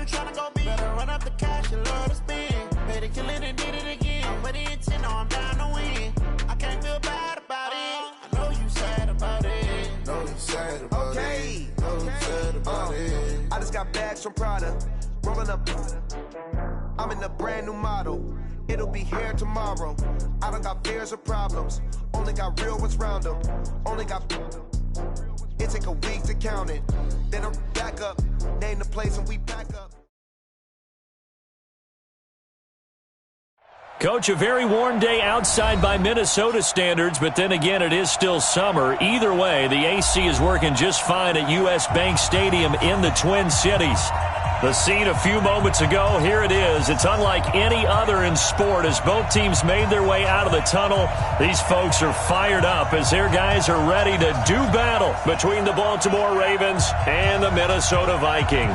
tryna go big. Better run up the cash, you love to spend. Better kill it and did it again. I'm with the intent, no, I'm down to win. I can't feel bad about it. I know you sad about it. Know you sad about it. Know you sad about it. I just got bags from Prada. Rolling up. I'm in a brand new model. It'll be here tomorrow. I don't got fears or problems. Only got real ones round them. Only got. It take a week to count it. Then I'm back up. Name the place and we back up. Coach, a very warm day outside by Minnesota standards, but then again, it is still summer. Either way, the AC is working just fine at U.S. Bank Stadium in the Twin Cities. The scene a few moments ago, here it is. It's unlike any other in sport as both teams made their way out of the tunnel. These folks are fired up as their guys are ready to do battle between the Baltimore Ravens and the Minnesota Vikings.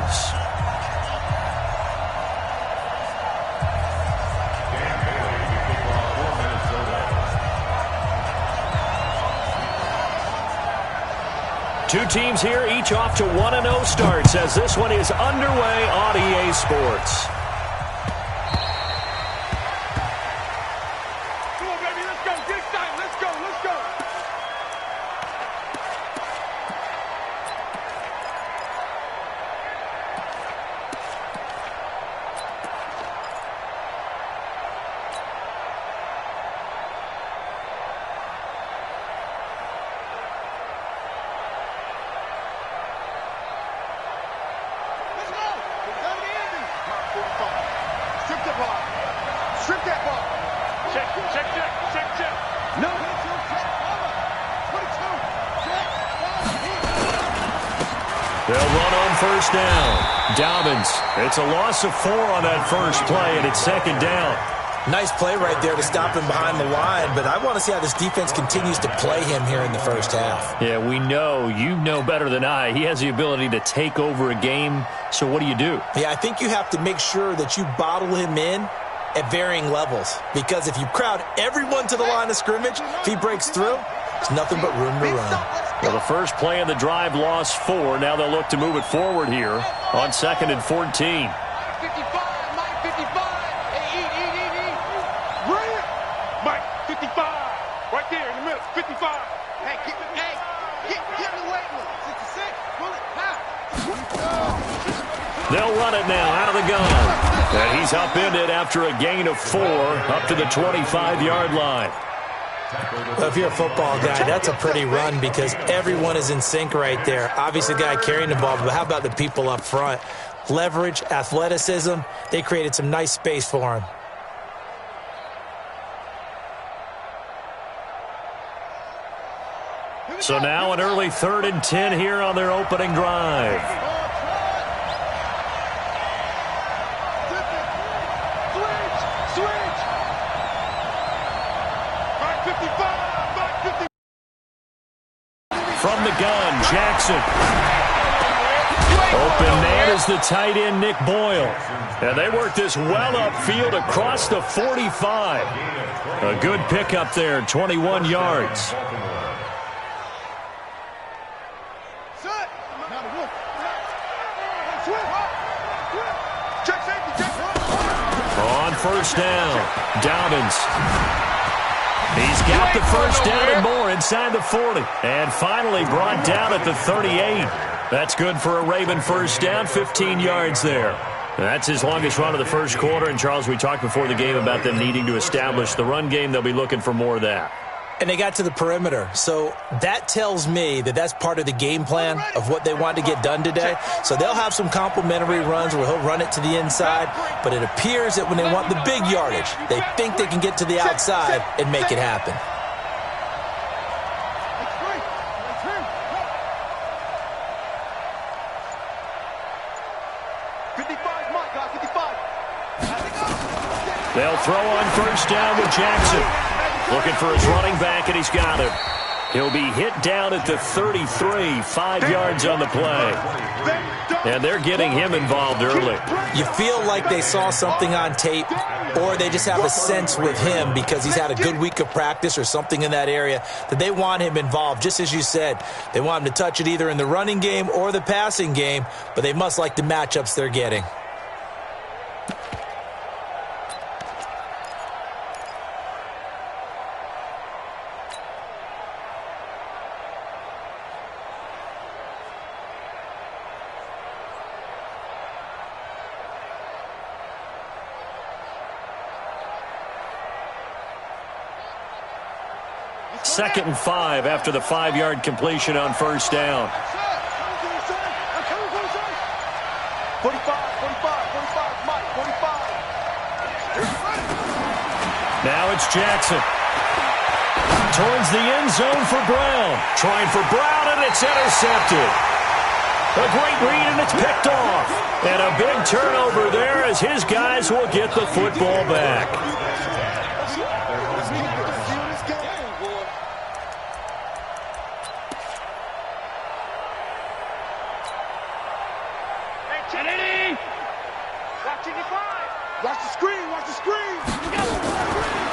Two teams here, each off to 1-0 starts as this one is underway on EA Sports. Come on, baby, let's go. Get excited. Let's go. Let's go. They'll run on first down. Dobbins, it's a loss of 4 on that first play, and it's second down. Nice play right there to stop him behind the line, but I want to see how this defense continues to play him here in the first half. Yeah, we know. You know better than I. He has the ability to take over a game, so what do you do? Yeah, I think you have to make sure that you bottle him in at varying levels, because if you crowd everyone to the line of scrimmage, if he breaks through, there's nothing but room to run. Well, the first play of the drive lost 4. Now they'll look to move it forward here on 2nd and 14. Mike 55, Mike 55. Hey, Bring it. Mike 55. Right there in the middle. 55. Hey, get in the weight room. 66. Pull it. They'll run it now out of the gun. And he's upended after a gain of 4 up to the 25-yard line. Well, if you're a football guy, that's a pretty run because everyone is in sync right there. Obviously, the guy carrying the ball, but how about the people up front? Leverage, athleticism, they created some nice space for him. So now an early 3rd and 10 here on their opening drive. From the gun, Jackson. Open man is the tight end, Nick Boyle. And they work this well upfield across the 45. A good pickup there, 21 yards. On first down, Dobbins. He's got the first down and more inside the 40. And finally brought down at the 38. That's good for a Raven first down, 15 yards there. That's his longest run of the first quarter. And, Charles, we talked before the game about them needing to establish the run game. They'll be looking for more of that. And they got to the perimeter. So that tells me that that's part of the game plan of what they want to get done today. So they'll have some complementary runs where he'll run it to the inside. But it appears that when they want the big yardage, they think they can get to the outside and make it happen. They'll throw on first down with Jackson. Looking for his running back, and he's got him. He'll be hit down at the 33, 5 yards on the play. And they're getting him involved early. You feel like they saw something on tape, or they just have a sense with him because he's had a good week of practice or something in that area that they want him involved. Just as you said, they want him to touch it either in the running game or the passing game, but they must like the matchups they're getting. 2nd and 5 after the 5-yard completion on first down. 45, 45, Mike, 45. Now it's Jackson. Towards the end zone for Brown. Trying for Brown, and it's intercepted. A great read, and it's picked off. And a big turnover there as his guys will get the football back. Watch the screen, watch the screen.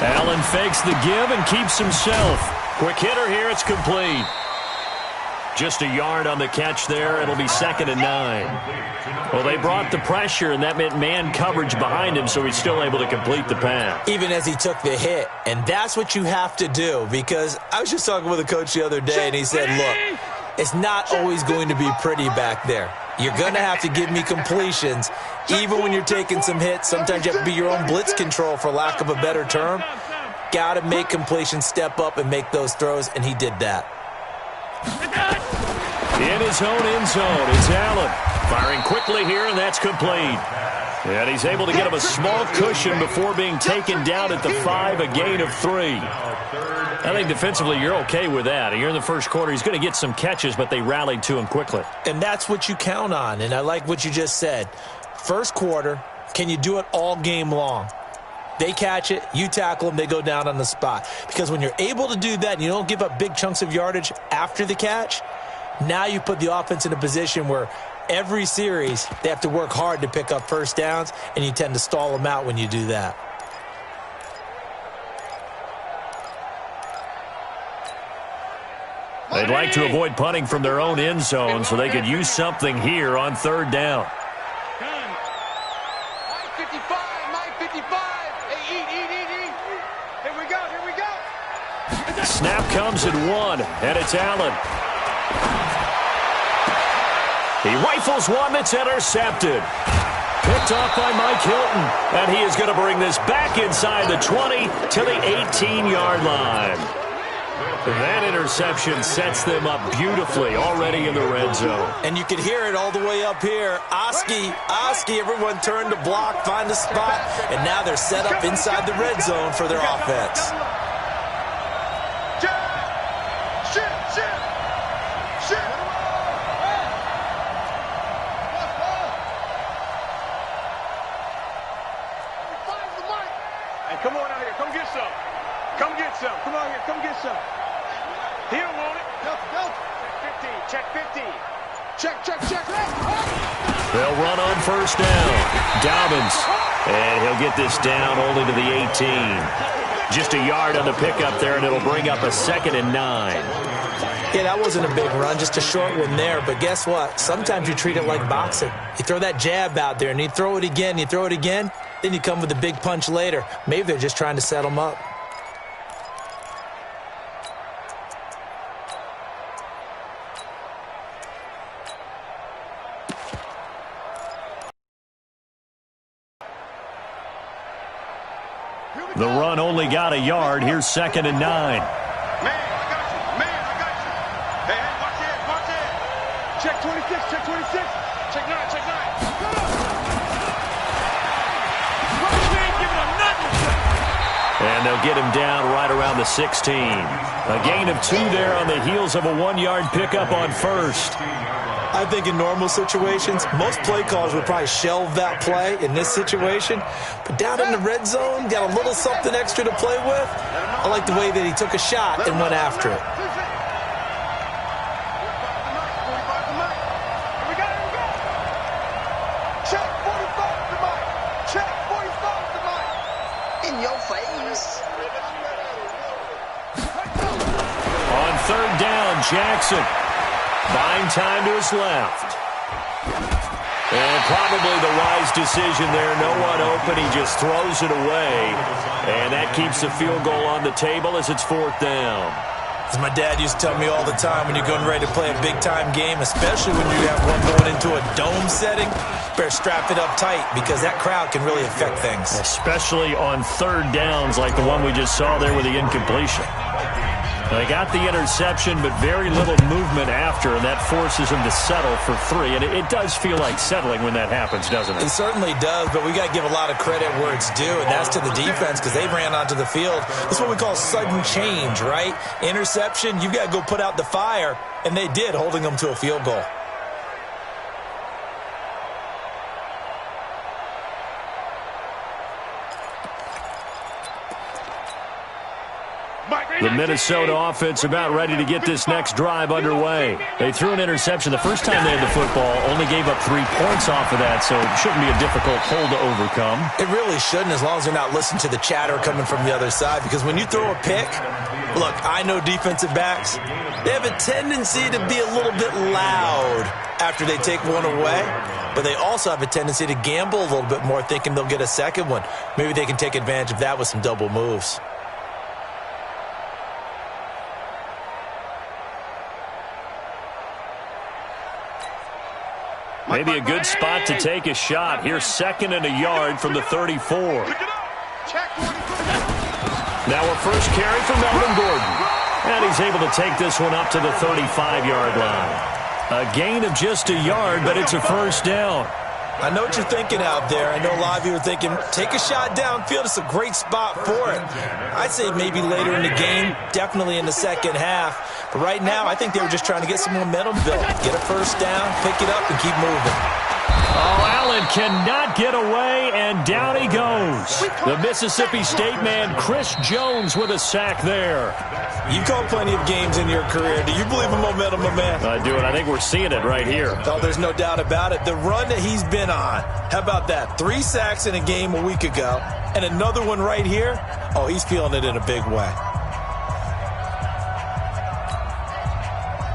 Allen fakes the give and keeps himself. Quick hitter here, it's complete. Just a yard on the catch there. It'll be 2nd and 9. Well, they brought the pressure, and that meant man coverage behind him, so he's still able to complete the pass. Even as he took the hit. And that's what you have to do, because I was just talking with a coach the other day, and he said, look, it's not always going to be pretty back there. You're going to have to give me completions, even when you're taking some hits. Sometimes you have to be your own blitz control, for lack of a better term. Got to make completions, step up, and make those throws, and he did that. In his own end zone, it's Allen. Firing quickly here, and that's complete. And he's able to get him a small cushion before being taken down at the 5, a gain of 3. I think defensively you're okay with that. You're in the first quarter. He's going to get some catches, but they rallied to him quickly. And that's what you count on, and I like what you just said. First quarter, can you do it all game long? They catch it, you tackle them, they go down on the spot. Because when you're able to do that and you don't give up big chunks of yardage after the catch, now you put the offense in a position where every series they have to work hard to pick up first downs, and you tend to stall them out when you do that. They'd like to avoid punting from their own end zone so they could use something here on 3rd down. Mike 55, Mike 55. Hey, eat. Here we go. Snap comes at 1, and it's Allen. He rifles one that's intercepted. Picked off by Mike Hilton, and he is going to bring this back inside the 20 to the 18-yard line. That interception sets them up beautifully already in the red zone. And you can hear it all the way up here. Oski, everyone turned to block, find a spot, and now they're set up inside the red zone for their offense. Come on out here. Come get some. Come get some. Come on here. Come get some. He don't want it. Go. Check 50. Check. They'll run on first down. Dobbins. And he'll get this down only to the 18. Just a yard on the pickup there, and it'll bring up a 2nd and 9. Yeah, that wasn't a big run, just a short one there. But guess what? Sometimes you treat it like boxing. You throw that jab out there, and you throw it again, then you come with a big punch later. Maybe they're just trying to set them up. The run only got a yard. Here's 2nd and 9. Man, I got you. Hey, watch it. Check 26. Check 9. And they'll get him down right around the 16. A gain of 2 there on the heels of a 1-yard pickup on first. I think in normal situations, most play callers would probably shelve that play in this situation. But down in the red zone, got a little something extra to play with. I like the way that he took a shot and went after it. On 3rd down, Jackson. Buying time to his left. And probably the wise decision there. No one open. He just throws it away. And that keeps the field goal on the table as it's 4th down. As my dad used to tell me all the time, when you're going ready to play a big-time game, especially when you have one going into a dome setting, better strap it up tight because that crowd can really affect things. Especially on 3rd downs like the one we just saw there with the incompletion. They got the interception, but very little movement after, and that forces them to settle for 3. And it does feel like settling when that happens, doesn't it? It certainly does, but we got to give a lot of credit where it's due, and that's to the defense because they ran onto the field. This is what we call sudden change, right? Interception, you got to go put out the fire, and they did, holding them to a field goal. The Minnesota offense about ready to get this next drive underway. They threw an interception the first time they had the football, only gave up 3 points off of that, so it shouldn't be a difficult hole to overcome. It really shouldn't, as long as they're not listening to the chatter coming from the other side, because when you throw a pick, look, I know defensive backs, they have a tendency to be a little bit loud after they take one away, but they also have a tendency to gamble a little bit more, thinking they'll get a second one. Maybe they can take advantage of that with some double moves. Maybe a good spot to take a shot. Here's 2nd and a yard from the 34. Now a first carry for Melvin Gordon. And he's able to take this one up to the 35-yard line. A gain of just a yard, but it's a first down. I know what you're thinking out there. I know a lot of you are thinking, take a shot downfield. It's a great spot for it. I'd say maybe later in the game, definitely in the second half. But right now, I think they were just trying to get some momentum built. Get a first down, pick it up, and keep moving. Oh, Allen cannot get away, and down he goes. The Mississippi State man, Chris Jones, with a sack there. You've called plenty of games in your career. Do you believe in momentum, my man? I do, and I think we're seeing it right here. Oh, there's no doubt about it. The run that he's been on, how about that? 3 sacks in a game a week ago, and another one right here. Oh, he's feeling it in a big way.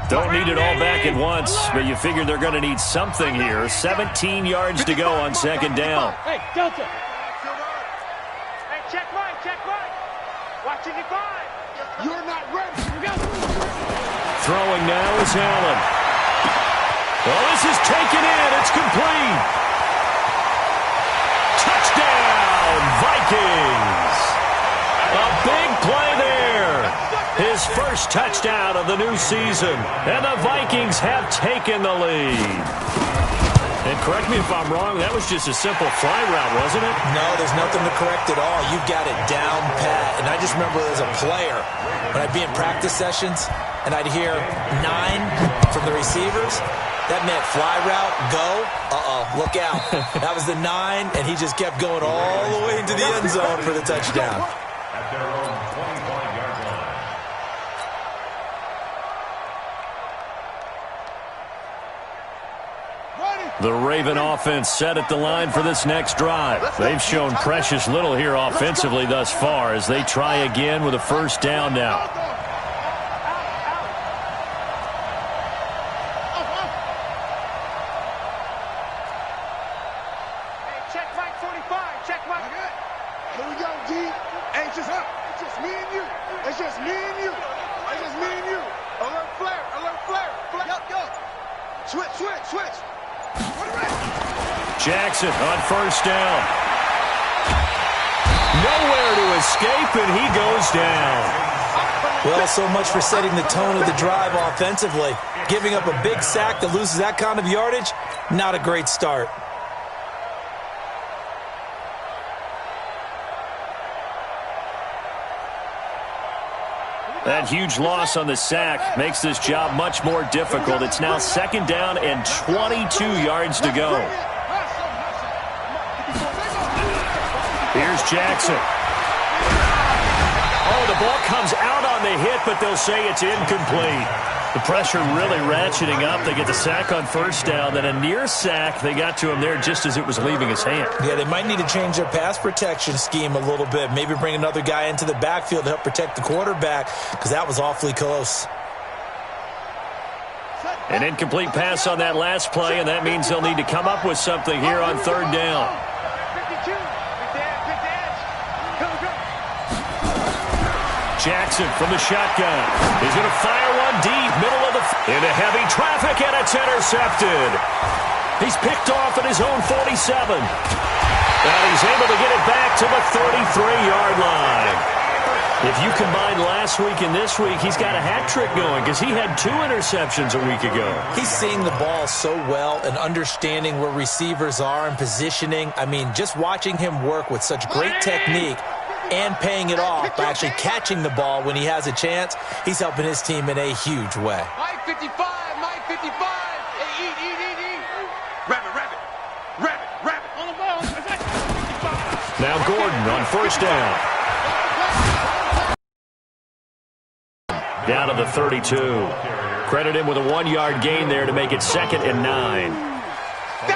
Don't need it all back at once, but you figure they're going to need something here. 17 yards to go on 2nd down. Hey, Delta. Hey, check right. Watching it by. You're not ready. Throwing now is Allen. Well, this is taken in. It's complete. Touchdown, Vikings. A big play there. His first touchdown of the new season. And the Vikings have taken the lead. And correct me if I'm wrong, that was just a simple fly route, wasn't it? No, there's nothing to correct at all. You've got it down pat. And I just remember as a player, when I'd be in practice sessions, and I'd hear 9 from the receivers, that meant fly route, go, look out. That was the 9, and he just kept going all the way into the end zone for the touchdown. The Raven offense set at the line for this next drive. They've shown precious little here offensively thus far as they try again with a first down now. Hey, check Mike 45. Check Mike. Here we go, D. Hey, it's just me and you. It's just me and you. It's just me and you. Alert flare. Yup. Switch. Jackson on first down. Nowhere to escape, and he goes down. Well, so much for setting the tone of the drive offensively. Giving up a big sack that loses that kind of yardage, not a great start. That huge loss on the sack makes this job much more difficult. It's now 2nd down and 22 yards to go. Here's Jackson. Oh, the ball comes out on the hit, but they'll say it's incomplete. The pressure really ratcheting up. They get the sack on first down, then a near sack. They got to him there just as it was leaving his hand. Yeah, they might need to change their pass protection scheme a little bit. Maybe bring another guy into the backfield to help protect the quarterback, because that was awfully close. An incomplete pass on that last play, and that means they'll need to come up with something here on 3rd down. 52. Jackson from the shotgun. He's going to fire one deep, middle of the into heavy traffic, and it's intercepted. He's picked off at his own 47. And he's able to get it back to the 33-yard line. If you combine last week and this week, he's got a hat trick going because he had 2 interceptions a week ago. He's seeing the ball so well and understanding where receivers are and positioning. I mean, just watching him work with such great technique and paying it off by actually catching the ball when he has a chance, he's helping his team in a huge way. Mike 55, Mike 55. Hey, eat. Rabbit. On the ball. 55. Now Gordon on first down. Down to the 32. Credit him with a 1-yard gain there to make it 2nd and 9.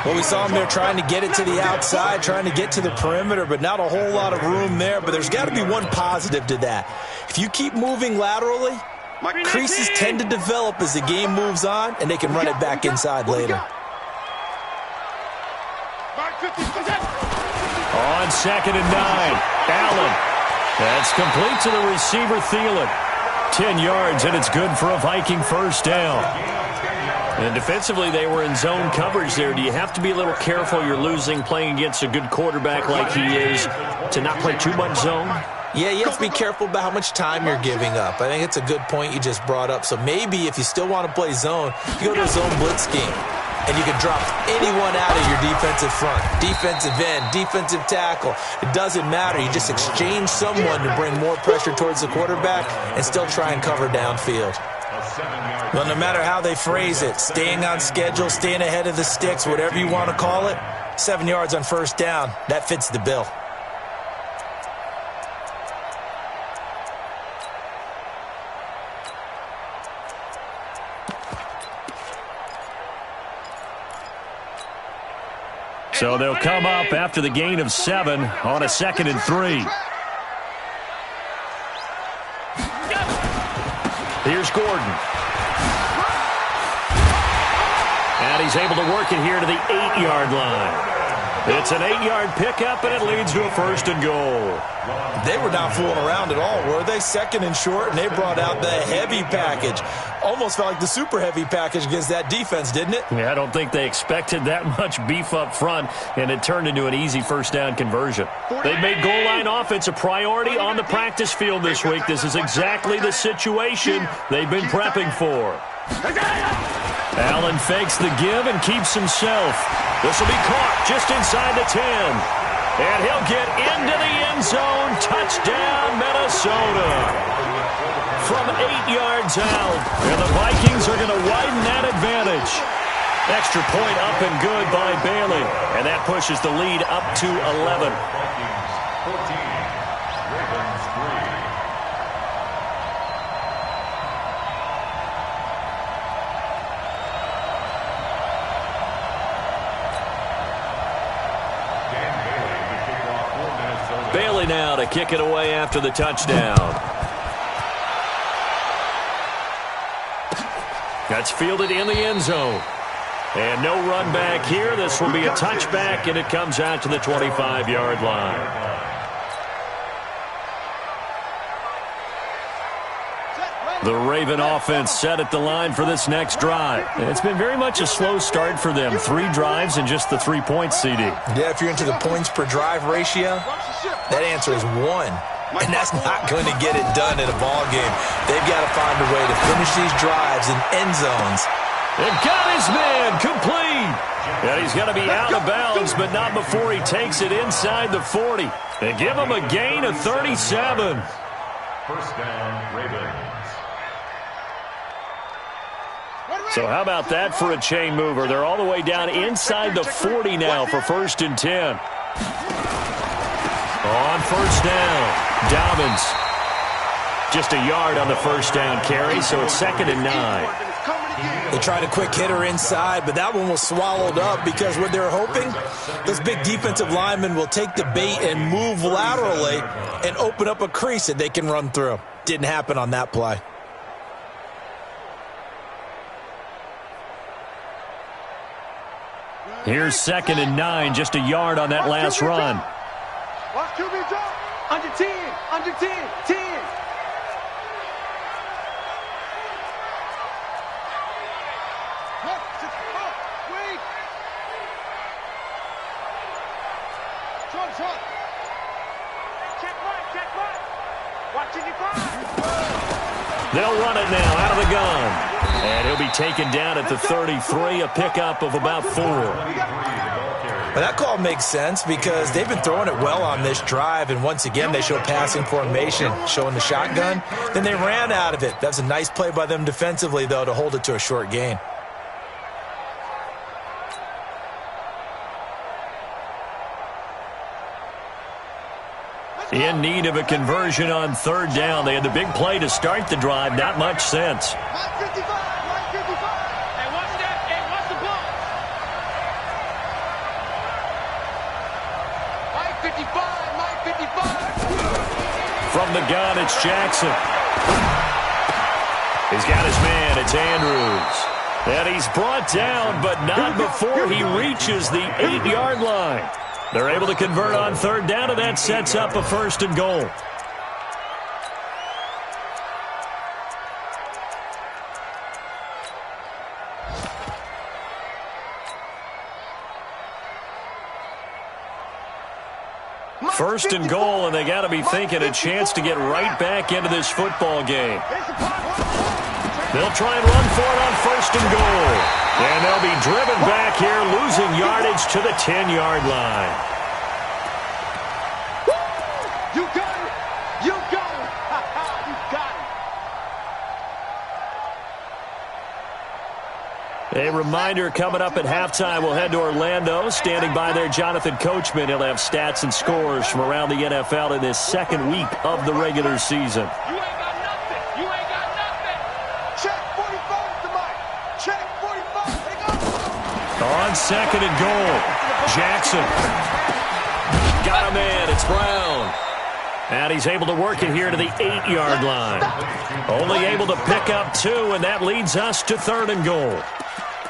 Well, we saw him there trying to get it to the outside, trying to get to the perimeter, but not a whole lot of room there. But there's got to be one positive to that. If you keep moving laterally, creases tend to develop as the game moves on, and they can run it back inside later. On 2nd and 9, Allen. That's complete to the receiver, Thielen. 10 yards, and it's good for a Viking first down. And defensively, they were in zone coverage there. Do you have to be a little careful? You're losing playing against a good quarterback like he is to not play too much zone? Yeah, you have to be careful about how much time you're giving up. I think it's a good point you just brought up. So maybe if you still want to play zone, you go to a zone blitz scheme. And you can drop anyone out of your defensive front, defensive end, defensive tackle. It doesn't matter. You just exchange someone to bring more pressure towards the quarterback and still try and cover downfield. Well, no matter how they phrase it, staying on schedule, staying ahead of the sticks, whatever you want to call it, 7 yards on first down, that fits the bill. So they'll come up after the gain of 7 on a 2nd and 3. Here's Gordon. And he's able to work it here to the 8-yard line. It's an 8-yard pickup, and it leads to a 1st and goal. They were not fooling around at all, were they? 2nd and short, and they brought out the heavy package. Almost felt like the super heavy package against that defense, didn't it? Yeah, I don't think they expected that much beef up front, and it turned into an easy first down conversion. They've made goal line offense a priority on the practice field this week. This is exactly the situation they've been prepping for. Allen fakes the give and keeps himself. This will be caught just inside the 10. And he'll get into the end zone. Touchdown, Minnesota. From 8 yards out. And the Vikings are going to widen that advantage. Extra point up and good by Bailey. And that pushes the lead up to 11. Bailey now to kick it away after the touchdown. That's fielded in the end zone. And no run back here. This will be a touchback, and it comes out to the 25-yard line. The Raven offense set at the line for this next drive. It's been very much a slow start for them. 3 drives and just the 3 points, CD. Yeah, if you're into the points per drive ratio, that answer is 1. And that's not going to get it done in a ball game. They've got to find a way to finish these drives in end zones. And got his man complete. And he's going to be out of bounds, but not before he takes it inside the 40. And give him a gain of 37. First down, Ravens. So how about that for a chain mover? They're all the way down inside the 40 now for 1st and 10. On first down, Dobbins. Just a yard on the first down carry, so it's 2nd and 9. They tried a quick hitter inside, but that one was swallowed up because what they're hoping, those big defensive linemen will take the bait and move laterally and open up a crease that they can run through. Didn't happen on that play. Here's 2nd and 9, just a yard on that last run. Watch QB drop. Under 10. Under 10. 10. Wait. Check right. They'll run it now out of the gun. And he'll be taken down at the 33, a pickup of about 4. Well, that call makes sense because they've been throwing it well on this drive, and once again they show passing formation, showing the shotgun. Then they ran out of it. That's a nice play by them defensively, though, to hold it to a short gain. In need of a conversion on third down. They had the big play to start the drive. Not much sense. From the gun, it's Jackson. He's got his man. It's Andrews. And he's brought down, but not before he reaches the 8-yard line. They're able to convert on third down, and that sets up a 1st and goal. First and goal, and they got to be thinking a chance to get right back into this football game. They'll try and run for it on 1st and goal. And they'll be driven back here, losing yardage to the 10-yard line. You got it! You got it! You got it! A reminder coming up at halftime, we'll head to Orlando. Standing by there, Jonathan Coachman. He'll have stats and scores from around the NFL in this second week of the regular season. You ain't got nothing! You ain't got nothing! Check 45 tonight! Check 45! They go! On 2nd and goal, Jackson. Got him in. It's Brown. And he's able to work it here to the 8-yard line. Only able to pick up 2, and that leads us to 3rd and goal.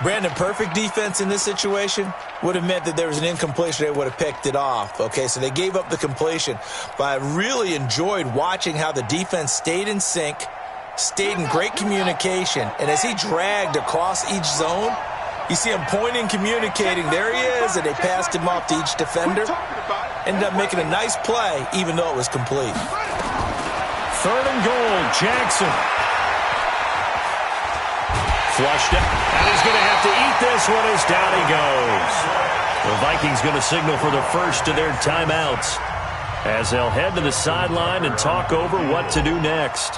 Brandon, perfect defense in this situation would have meant that there was an incompletion. They would have picked it off. Okay, so they gave up the completion. But I really enjoyed watching how the defense stayed in sync, stayed in great communication. And as he dragged across each zone, you see him pointing, communicating. There he is, and they passed him off to each defender. Ended up making a nice play, even though it was complete. 3rd and goal, Jackson. Flushed it, and he's going to have to eat this one as down he goes. The Vikings going to signal for the first of their timeouts as they'll head to the sideline and talk over what to do next.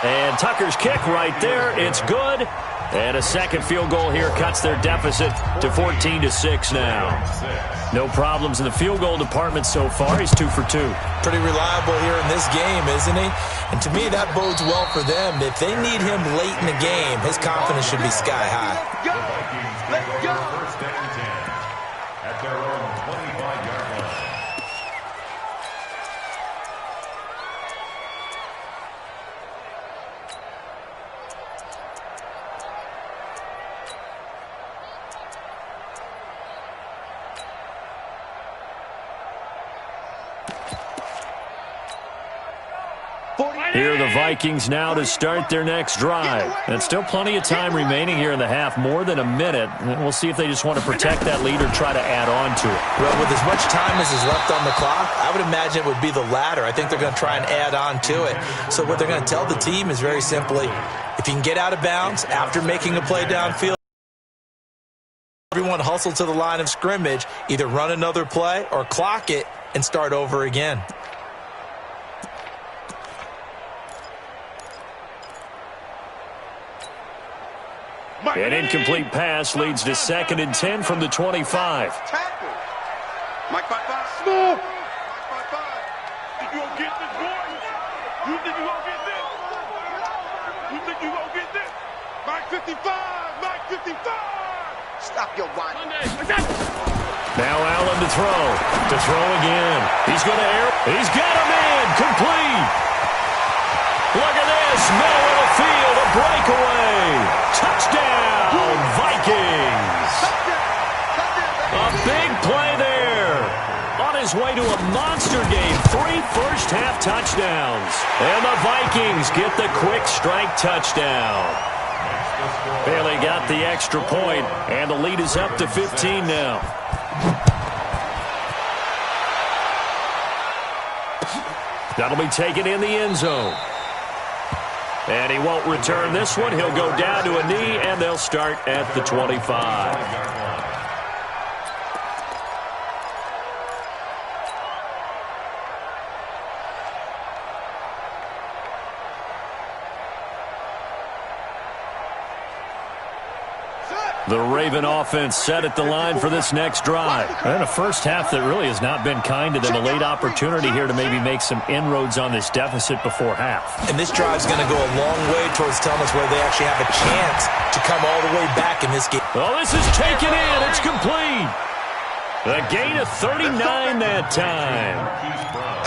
And Tucker's kick right there. It's good. And a second field goal here cuts their deficit to 14-6 now. No problems in the field goal department so far. He's 2 for 2. Pretty reliable here in this game, isn't he? And to me, that bodes well for them. If they need him late in the game, his confidence should be sky high. Let's go! First down and 10 at their own 25-yard line. Here are the Vikings now to start their next drive. And still plenty of time remaining here in the half, more than a minute. And we'll see if they just want to protect that lead or try to add on to it. Well, with as much time as is left on the clock, I would imagine it would be the latter. I think they're going to try and add on to it. So what they're going to tell the team is very simply, if you can get out of bounds after making a play downfield, everyone hustle to the line of scrimmage, either run another play or clock it and start over again. An incomplete pass leads to 2nd and 10 from the 25. Tackle. Mike 5-5. Move. Mike 5-5. You gonna get this, boy? You think you gonna get this? You think you gonna get this? Mike 55. Mike 55. Stop your whining. Now Allen to throw. To throw again. He's going to air. He's got him in. Complete. Look at this. Middle of the field. A breakaway. Touchdown, Vikings. A big play there. On his way to a monster game. 3 first-half touchdowns. And the Vikings get the quick strike touchdown. Bailey got the extra point, and the lead is up to 15 now. That'll be taken in the end zone. And he won't return this one. He'll go down to a knee, and they'll start at the 25. The Raven offense set at the line for this next drive. And a first half that really has not been kind to them. A late opportunity here to maybe make some inroads on this deficit before half. And this drive's going to go a long way towards telling us whether they actually have a chance to come all the way back in this game. Oh, this is taken in. It's complete. A gain of 39 that time.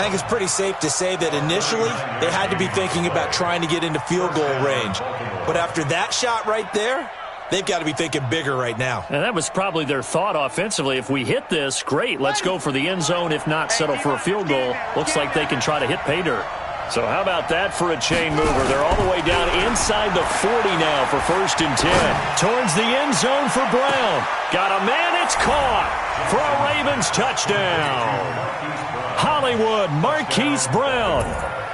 I think it's pretty safe to say that initially they had to be thinking about trying to get into field goal range. But after that shot right there, they've got to be thinking bigger right now. And that was probably their thought offensively. If we hit this, great. Let's go for the end zone. If not, settle for a field goal. Looks like they can try to hit pay dirt. So how about that for a chain mover? They're all the way down inside the 40 now for 1st and 10. Towards the end zone for Brown. Got a man. It's caught for a Ravens touchdown. Hollywood Marquise Brown.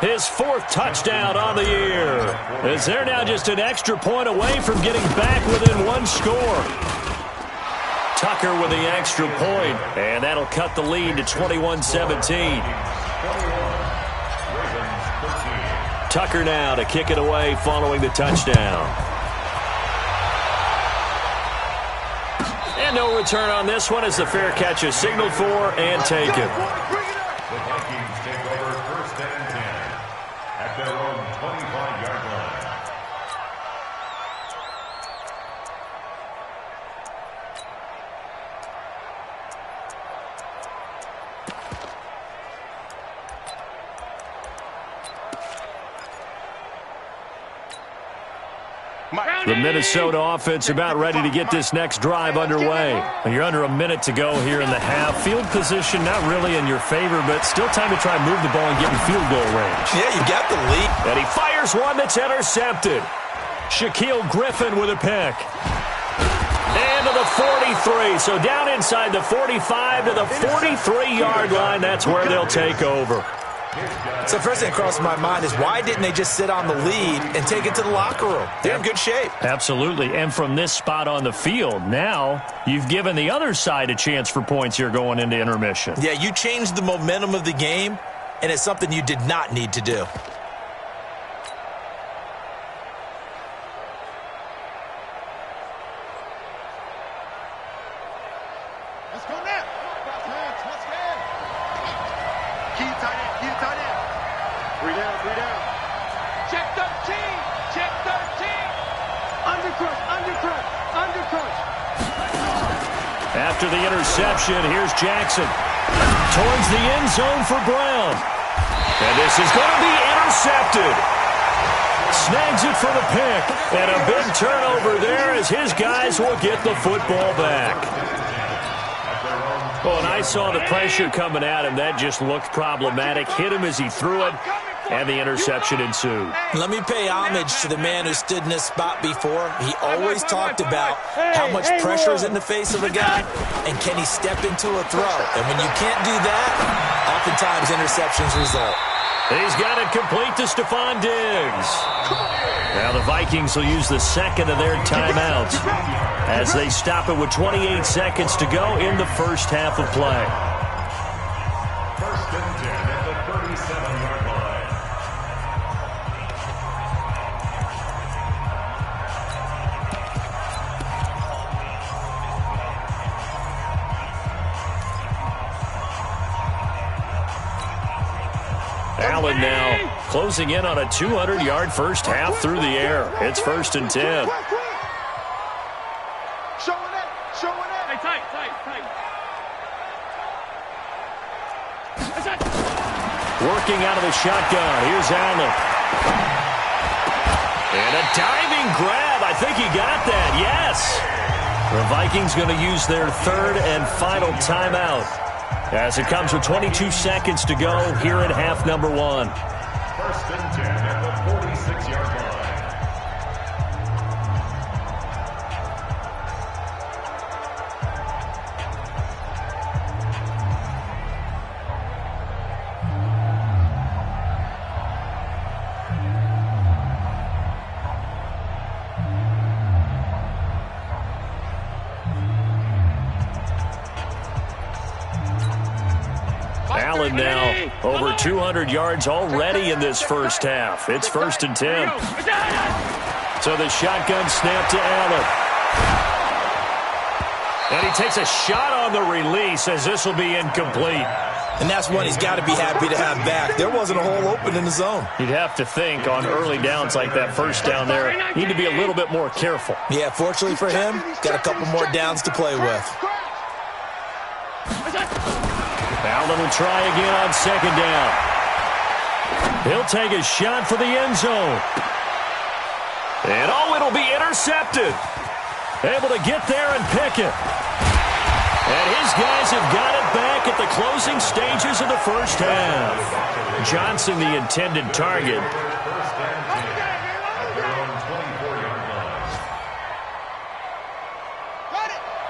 His 4th touchdown on the year. As they're now just an extra point away from getting back within 1 score. Tucker with the extra point, and that'll cut the lead to 21-17. Tucker now to kick it away following the touchdown. And no return on this one as the fair catch is signaled for and taken. The Vikings take over 1st and 10 at their own 25-yard line. The Minnesota offense about ready to get this next drive underway. And you're under a minute to go here in the half. Field position not really in your favor, but still time to try and move the ball and get in field goal range. Yeah, you got the lead. And he fires one that's intercepted. Shaquille Griffin with a pick. And to the 43. So down inside the 45 to the 43-yard line. That's where they'll take over. So first thing that crosses my mind is why didn't they just sit on the lead and take it to the locker room? They're in good shape. Absolutely. And from this spot on the field, now you've given the other side a chance for points here going into intermission. Yeah, you changed the momentum of the game, and it's something you did not need to do. Let's go now. Let's go. Keep tight end. Keep tight end. 3 down. 3 down. Check 13. Check 13. Undercrush. Undercrush. Undercrush. After the interception, here's Jackson. Towards the end zone for Brown. And this is going to be intercepted. Snags it for the pick. And a big turnover there as his guys will get the football back. Oh, and I saw the pressure coming at him. That just looked problematic. Hit him as he threw it, and the interception ensued. Let me pay homage to the man who stood in this spot before. He always talked about how much pressure is in the face of a guy, and can he step into a throw. And when you can't do that, oftentimes interceptions result. He's got it complete to Stephon Diggs. Now the Vikings will use the second of their timeouts as they stop it with 28 seconds to go in the first half of play. 1st and 10 at the 37-yard line. Allen now closing in on a 200-yard first half through the air. It's 1st and 10. Showing it. Showing it. Hey, tight. Working out of the shotgun. Here's Allen. And a diving grab. I think he got that. Yes. The Vikings going to use their 3rd and final timeout as it comes with 22 seconds to go here at half number 1. 1st and 10 at the 46-yard line. Allen now. Over 200 yards already in this first half. It's 1st and 10. So the shotgun snap to Allen. And he takes a shot on the release as this will be incomplete. And that's one he's got to be happy to have back. There wasn't a hole open in the zone. You'd have to think on early downs like that first down there, need to be a little bit more careful. Yeah, fortunately for him, got a couple more downs to play with. Allen will try again on 2nd down. He'll take a shot for the end zone. And it'll be intercepted. Able to get there and pick it. And his guys have got it back at the closing stages of the first half. Johnson, the intended target.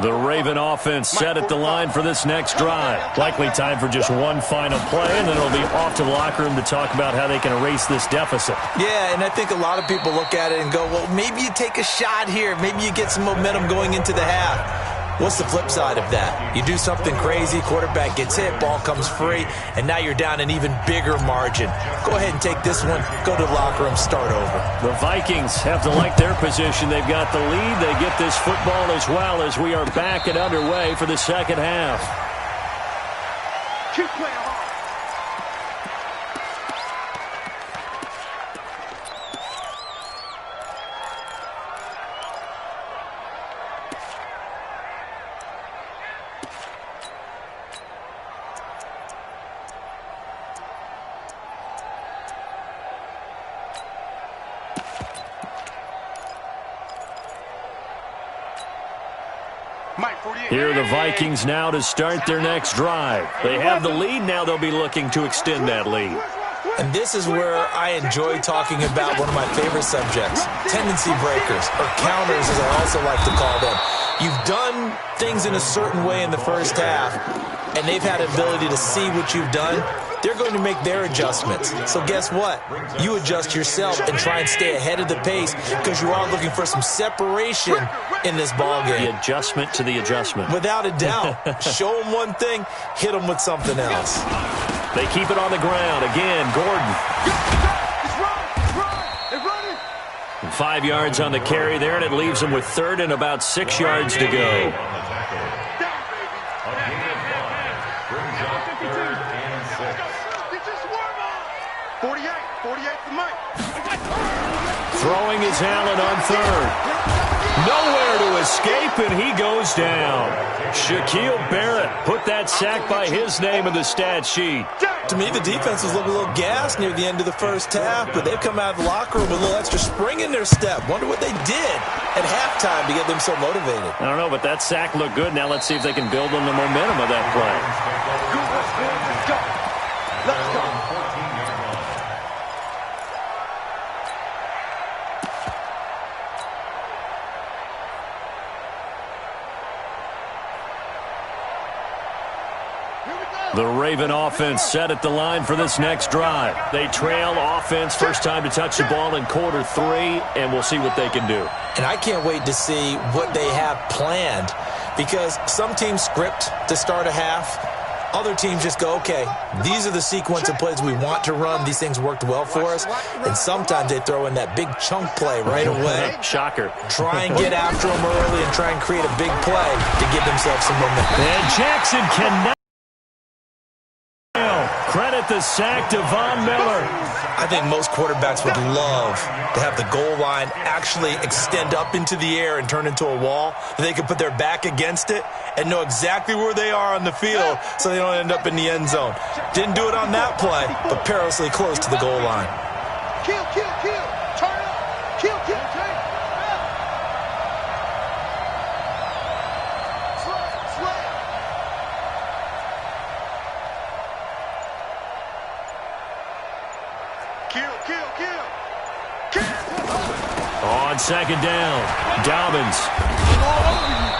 The Raven offense set at the line for this next drive. Likely time for just one final play, and then it'll be off to the locker room to talk about how they can erase this deficit. Yeah, and I think a lot of people look at it and go, well, maybe you take a shot here. Maybe you get some momentum going into the half. What's the flip side of that? You do something crazy, quarterback gets hit, ball comes free, and now you're down an even bigger margin. Go ahead and take this one, go to the locker room, start over. The Vikings have to like their position. They've got the lead. They get this football as well as we are back and underway for the second half. Keep playing hard. Here are the Vikings now to start their next drive. They have the lead. Now they'll be looking to extend that lead. And this is where I enjoy talking about one of my favorite subjects, tendency breakers, or counters as I also like to call them. You've done things in a certain way in the first half, and they've had ability to see what you've done. They're going to make their adjustments. So guess what? You adjust yourself and try and stay ahead of the pace because you are looking for some separation in this ballgame. The adjustment to the adjustment. Without a doubt. Show them one thing, hit them with something else. They keep it on the ground. Again, Gordon. And 5 yards on the carry there, and it leaves them with 3rd and about 6 yards to go. Throwing is Allen on 3rd. Nowhere to escape, and he goes down. Shaquille Barrett put that sack by his name in the stat sheet. To me, the defense was looking a little gassed near the end of the first half, but they've come out of the locker room with a little extra spring in their step. Wonder what they did at halftime to get them so motivated. I don't know, but that sack looked good. Now let's see if they can build on the momentum of that play. Let's go. The Raven offense set at the line for this next drive. They trail offense, first time to touch the ball in quarter 3, and we'll see what they can do. And I can't wait to see what they have planned because some teams script to start a half. Other teams just go, okay, these are the sequence of plays we want to run. These things worked well for us. And sometimes they throw in that big chunk play right away. Shocker. Try and get after them early and try and create a big play to give themselves some momentum. And Jackson cannot. Credit the sack to Von Miller. I think most quarterbacks would love to have the goal line actually extend up into the air and turn into a wall. They can put their back against it and know exactly where they are on the field so they don't end up in the end zone. Didn't do it on that play, but perilously close to the goal line. Kill, kill, kill. Turn up. Kill, kill, turn. On 2nd down, Dobbins.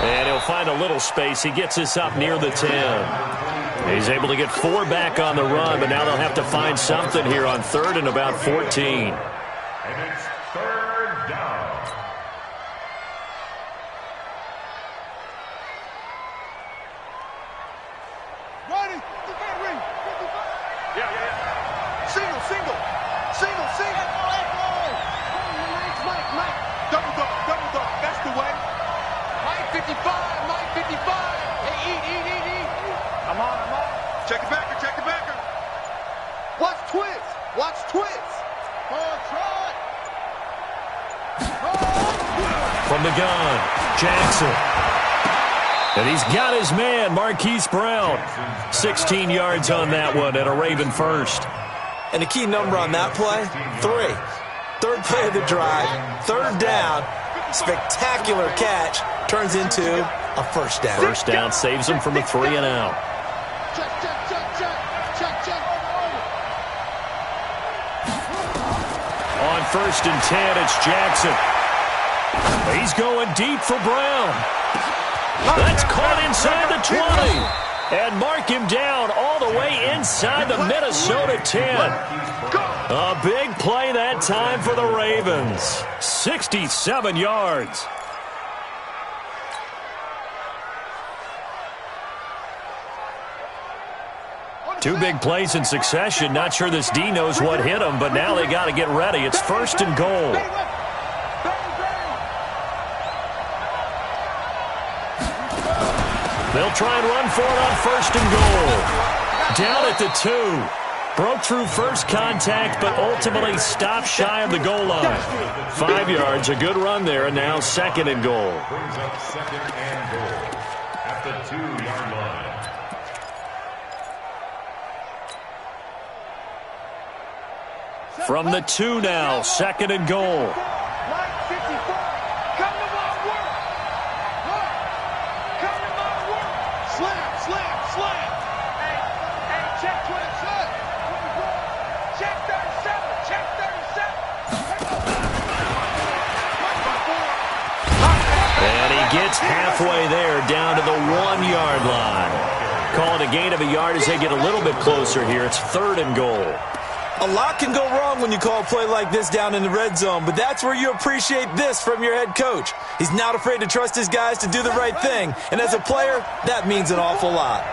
And he'll find a little space. He gets us up near the 10. He's able to get 4 back on the run, but now they'll have to find something here on 3rd and about 14. And it's 3rd down. Ready. from the gun. Jackson. And he's got his man, Marquise Brown. 16 yards on that one and a Raven first. And the key number on that play, 3. Third play of the drive, third down, spectacular catch, turns into a first down. First down saves him from a 3 and out. On 1st and 10, it's Jackson. He's going deep for Brown. That's caught inside the 20. And mark him down all the way inside the Minnesota 10. A big play that time for the Ravens. 67 yards. Two big plays in succession. Not sure this D knows what hit him, but now they got to get ready. It's 1st and goal. They'll try and run for it on 1st and goal. Down at the 2. Broke through first contact, but ultimately stopped shy of the goal line. 5 yards, a good run there, and now 2nd and goal. Brings up 2nd and goal at the 2-yard line. From the 2 now, 2nd and goal. Gets halfway there, down to the 1-yard line. Call it a gain of a yard as they get a little bit closer here. It's 3rd and goal. A lot can go wrong when you call a play like this down in the red zone, but that's where you appreciate this from your head coach. He's not afraid to trust his guys to do the right thing, and as a player, that means an awful lot.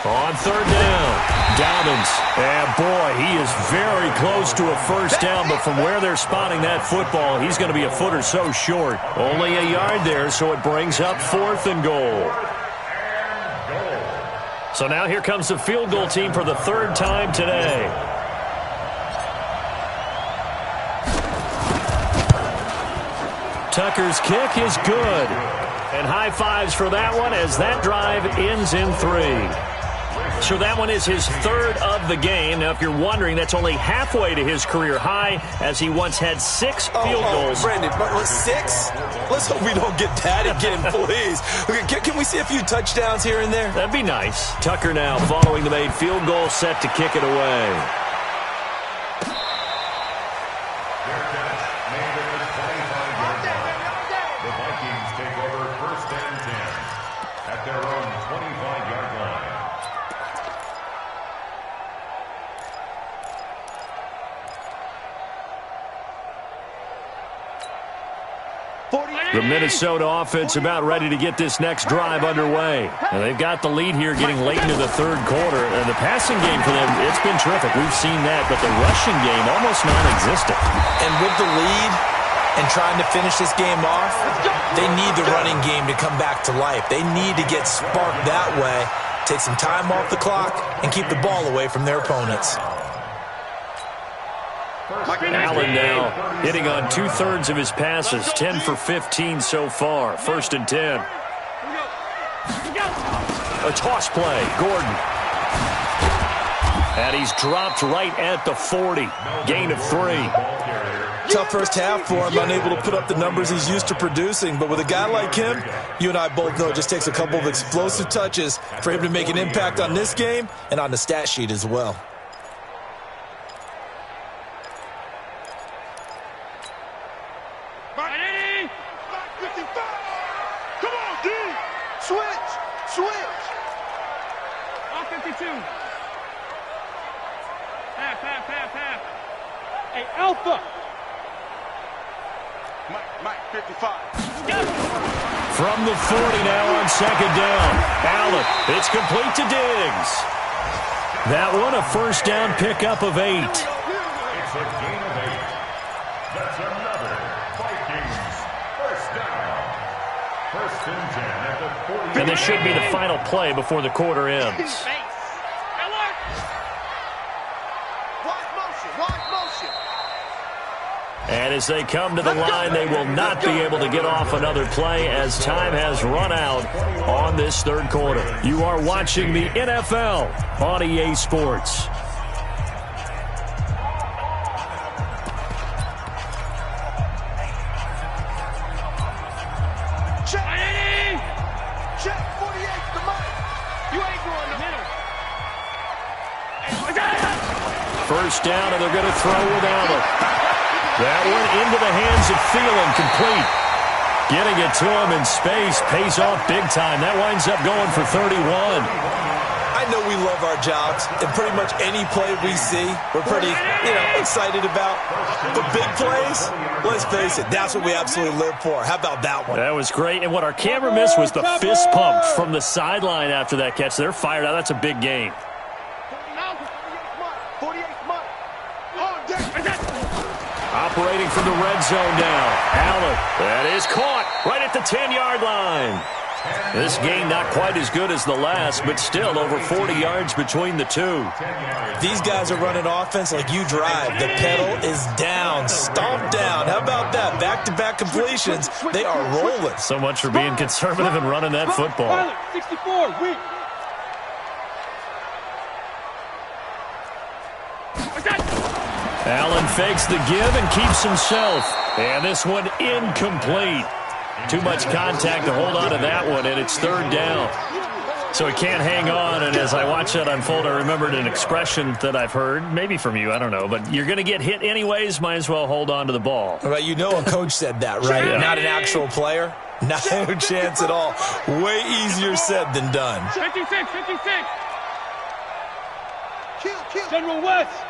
On 3rd down, Dobbins. And boy, he is very close to a first down, but from where they're spotting that football, he's going to be a foot or so short. Only a yard there, so it brings up 4th and goal. So now here comes the field goal team for the 3rd time today. Tucker's kick is good. And high fives for that one as that drive ends in 3. So that one is his 3rd of the game. Now, if you're wondering, that's only halfway to his career high, as he once had 6 field goals. Brandon, but 6? Let's hope we don't get that again, please. Okay, can we see a few touchdowns here and there? That'd be nice. Tucker now following the made field goal, set to kick it away. The Vikings take over 1st and 10 at their own 25-yard line. The Minnesota offense about ready to get this next drive underway. And they've got the lead here getting late into the 3rd quarter. And the passing game for them, it's been terrific. We've seen that, but the rushing game almost non-existent. And with the lead and trying to finish this game off, they need the running game to come back to life. They need to get sparked that way, take some time off the clock, and keep the ball away from their opponents. Allen now hitting on 2/3 of his passes, 10 for 15 so far. 1st and 10. A toss play, Gordon. And he's dropped right at the 40. Gain of 3. Tough first half for him, unable to put up the numbers he's used to producing. But with a guy like him, you and I both know it just takes a couple of explosive touches for him to make an impact on this game and on the stat sheet as well. Alpha. Mike 55. From the 40 now on 2nd down. Allen, it's complete to Diggs. That one a first down pickup of 8. It's a gain of 8. That's another Vikings first down. First and 10 at the 40. And this should be the final play before the quarter ends. And as they come to the line, they will not be able to get off another play as time has run out on this third quarter. You are watching the NFL on EA Sports. Check 48, the mic. You ain't going to middle. First down, and they're going to throw without it. That one into the hands of Thielen, complete. Getting it to him in space pays off big time. That winds up going for 31. I know we love our jobs, and pretty much any play we see, we're pretty, excited about. But big plays, let's face it, that's what we absolutely live for. How about that one? That was great, and what our camera missed was the fist pump from the sideline after that catch. They're fired out. That's a big game. Operating from the red zone now. Allen, that is caught right at the 10-yard line. This game not quite as good as the last, but still over 40 yards between the two. These guys are running offense like you drive. The pedal is down, stomped down. How about that? Back-to-back completions. They are rolling. So much for being conservative and running that football. 64, weak. Allen fakes the give and keeps himself. And this one incomplete. Too much contact to hold on to that one, and it's third down. So he can't hang on, and as I watch that unfold, I remembered an expression that I've heard, maybe from you, I don't know, but you're going to get hit anyways, might as well hold on to the ball. Well, you know a coach said that, right? Yeah. Not an actual player. Not a chance at all. Way easier said than done. 56. Kill. General West.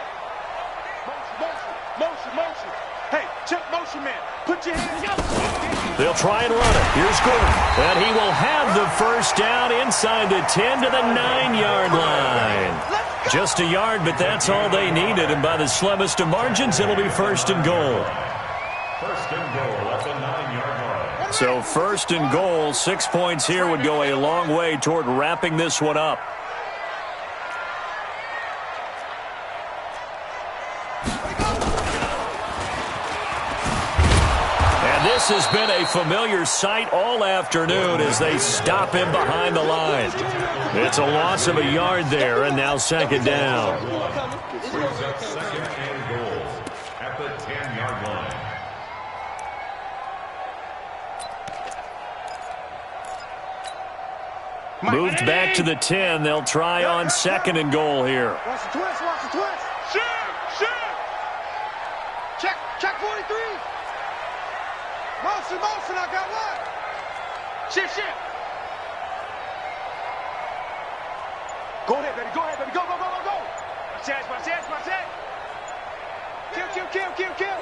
Motion. Hey, check motion, man. Put your hands up. They'll try and run it. Here's Gordon. And he will have the first down inside the 10 to the 9-yard line. Just a yard, but that's all they needed. And by the slimmest of margins, it'll be first and goal. First and goal at the 9-yard line. So first and goal, 6 points here would go a long way toward wrapping this one up. This has been a familiar sight all afternoon as they stop him behind the line. It's a loss of a yard there, and now second down. Brings up second and goal at the 10-yard line. Moved back to the 10. They'll try on second and goal here. Watch the twist. Shoot. Check 43. Motion, I got one. Shift. Go ahead, baby. Go. My chance. Kill.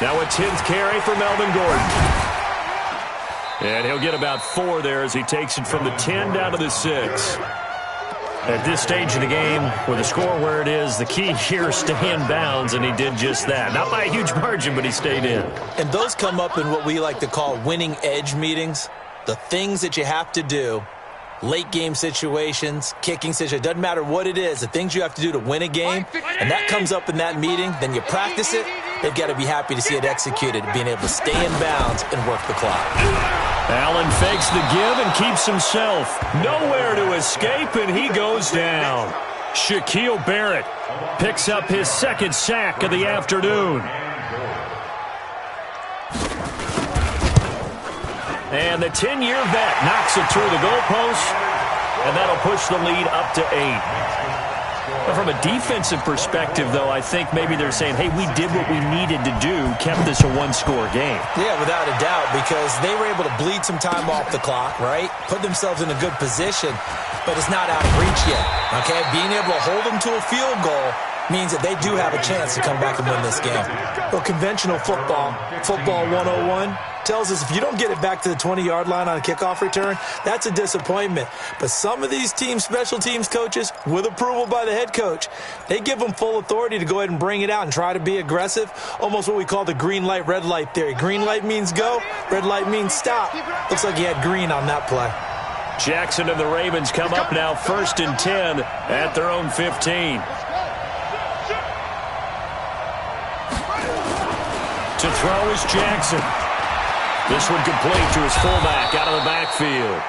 Now a 10th carry for Melvin Gordon. And he'll get about 4 there as he takes it from the 10 down to the 6. At this stage of the game, with the score where it is, the key here is stay in bounds, and he did just that. Not by a huge margin, but he stayed in. And those come up in what we like to call winning edge meetings. The things that you have to do, late game situations, kicking situations, doesn't matter what it is, the things you have to do to win a game, and that comes up in that meeting, then you practice it, they've got to be happy to see it executed, being able to stay in bounds and work the clock. Allen fakes the give and keeps himself. Nowhere to escape, and he goes down. Shaquille Barrett picks up his second sack of the afternoon. And the 10-year vet knocks it through the goalpost, and that'll push the lead up to 8. But from a defensive perspective, though, I think maybe they're saying, hey, we did what we needed to do, kept this a one-score game. Yeah, without a doubt, because they were able to bleed some time off the clock, right? Put themselves in a good position, but it's not out of reach yet, okay? Being able to hold them to a field goal means that they do have a chance to come back and win this game. Well, conventional football 101, tells us if you don't get it back to the 20-yard line on a kickoff return, that's a disappointment. But some of these special teams coaches, with approval by the head coach, they give them full authority to go ahead and bring it out and try to be aggressive, almost what we call the green light, red light theory. Green light means go, red light means stop. Looks like he had green on that play. Jackson and the Ravens come up now 1st and 10 at their own 15. To throw is Jackson. This one complete to his fullback out of the backfield.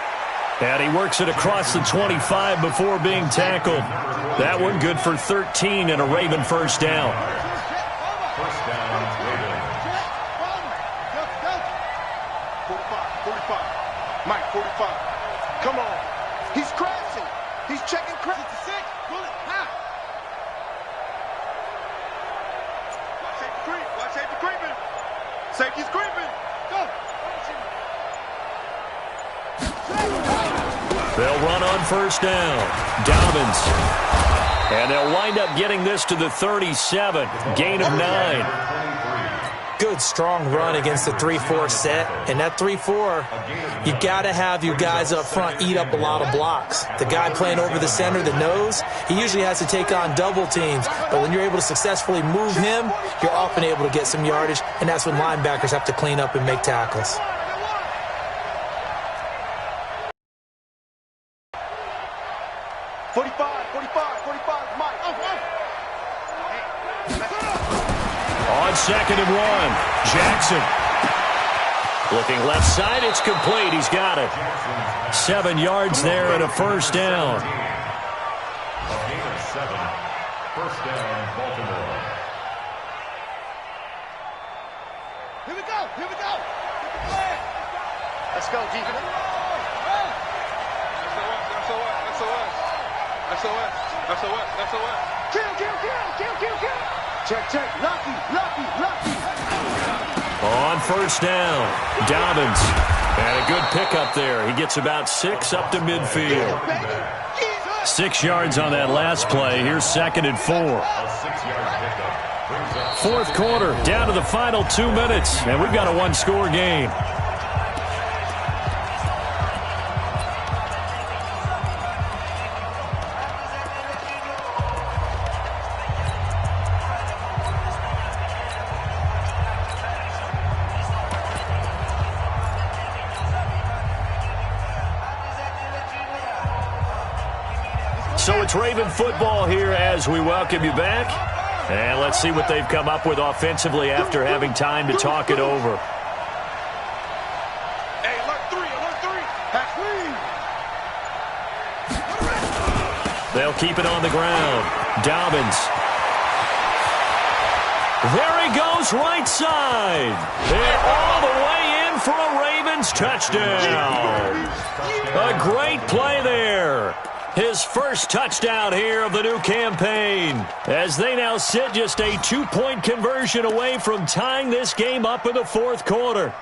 And he works it across the 25 before being tackled. That one good for 13 and a Raven first down. First down, Ravens. 45. Mike, 45. Come on. He's crashing. He's checking crash. 66. Pull it. High. Watch safety creep. Watch safety creeping. Safety's creeping. Go. They'll run on first down. Dobbins. And they'll wind up getting this to the 37. Gain of 9. Good, strong run against the 3-4 set. And that 3-4, you got to have your guys up front eat up a lot of blocks. The guy playing over the center, the nose, he usually has to take on double teams. But when you're able to successfully move him, you're often able to get some yardage. And that's when linebackers have to clean up and make tackles. Second and 1. Jackson. Looking left side, it's complete. He's got it. 7 yards there and a first down. A gain of 7. First down, Baltimore. Here we go. Here we go. Let's go, defense. SOS. Kill. Check. Lucky. On first down, Dobbins. And a good pickup there. He gets about 6 up to midfield. 6 yards on that last play. Here's 2nd and 4. A 6-yard pickup. Fourth quarter, down to the final 2 minutes. And we've got a one-score game. So it's Raven football here as we welcome you back. And let's see what they've come up with offensively after having time to talk it over. Hey, alert 3. They'll keep it on the ground. Dobbins. There he goes, right side. They're all the way in for a Ravens touchdown. A great play there. His first touchdown here of the new campaign, as they now sit just a 2-point conversion away from tying this game up in the fourth quarter.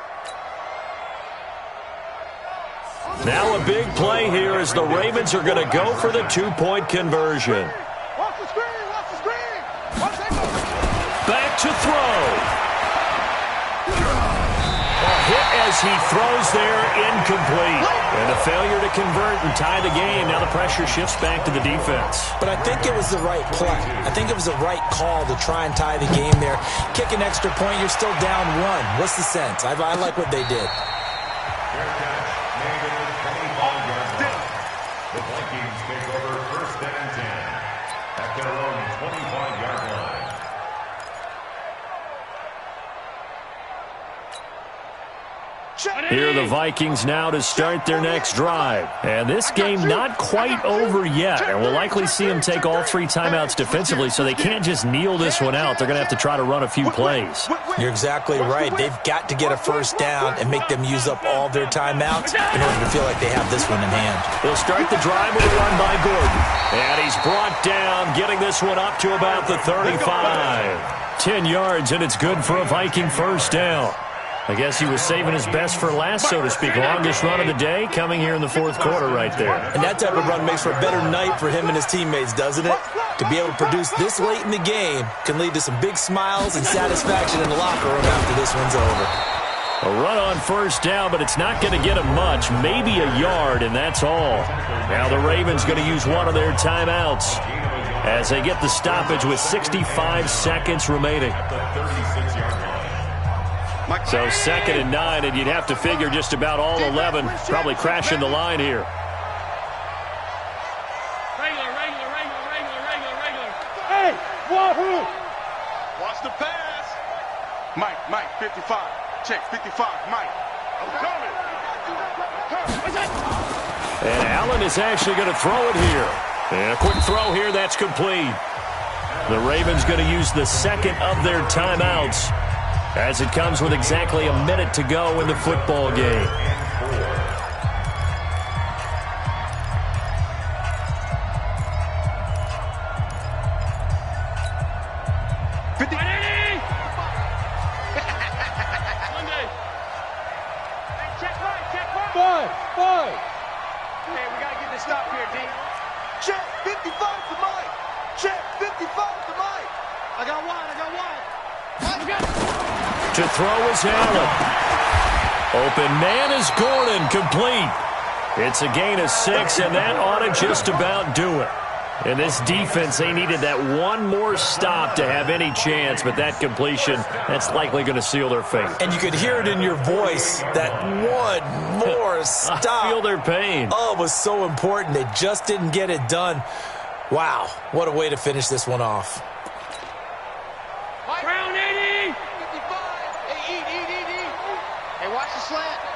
Now a big play here as the Ravens are going to go for the 2-point conversion. Watch the screen. Back to throw. Hit as he throws there, incomplete. And a failure to convert and tie the game. Now the pressure shifts back to the defense. But I think it was the right play. I think it was the right call to try and tie the game there. Kick an extra point, you're still down 1. What's the sense? I like what they did. Fair catch, made at the 25-yard line. The Vikings take over 1st and 10 at their own 25-yard line. Here are the Vikings now to start their next drive. And this game not quite over yet. And we'll likely see them take all 3 timeouts defensively, so they can't just kneel this one out. They're going to have to try to run a few plays. You're exactly right. They've got to get a first down and make them use up all their timeouts in order to feel like they have this one in hand. They'll start the drive with a run by Gordon. And he's brought down, getting this one up to about the 35. 10 yards, and it's good for a Viking first down. I guess he was saving his best for last, so to speak. Longest run of the day coming here in the fourth quarter right there. And that type of run makes for a better night for him and his teammates, doesn't it? to be able to produce this late in the game can lead to some big smiles and satisfaction in the locker room after this one's over. A run on first down, but it's not going to get him much, maybe a yard, and that's all. Now the Ravens going to use one of their timeouts as they get the stoppage with 65 seconds remaining. So 2nd and 9, and you'd have to figure just about all 11 probably crashing the line here. Hey, wahoo! Watch the pass. Mike, 55. Check, 55, Mike. I'm coming. And Allen is actually going to throw it here. And a quick throw here, that's complete. The Ravens going to use the second of their timeouts as it comes with exactly a minute to go in the football game. Five. Hey, we got to get this stop here, D. Check 55 to Mike. Check 55 to Mike. I got one. To throw is Allen. Open man is Gordon, complete. It's a gain of 6, and that ought to just about do it. And this defense, they needed that one more stop to have any chance, but that completion, that's likely going to seal their fate. And you could hear it in your voice, that one more stop. I feel their pain. Oh, it was so important. They just didn't get it done. Wow, what a way to finish this one off. Brown 80! 55! Hey, eat. Hey, watch the slant.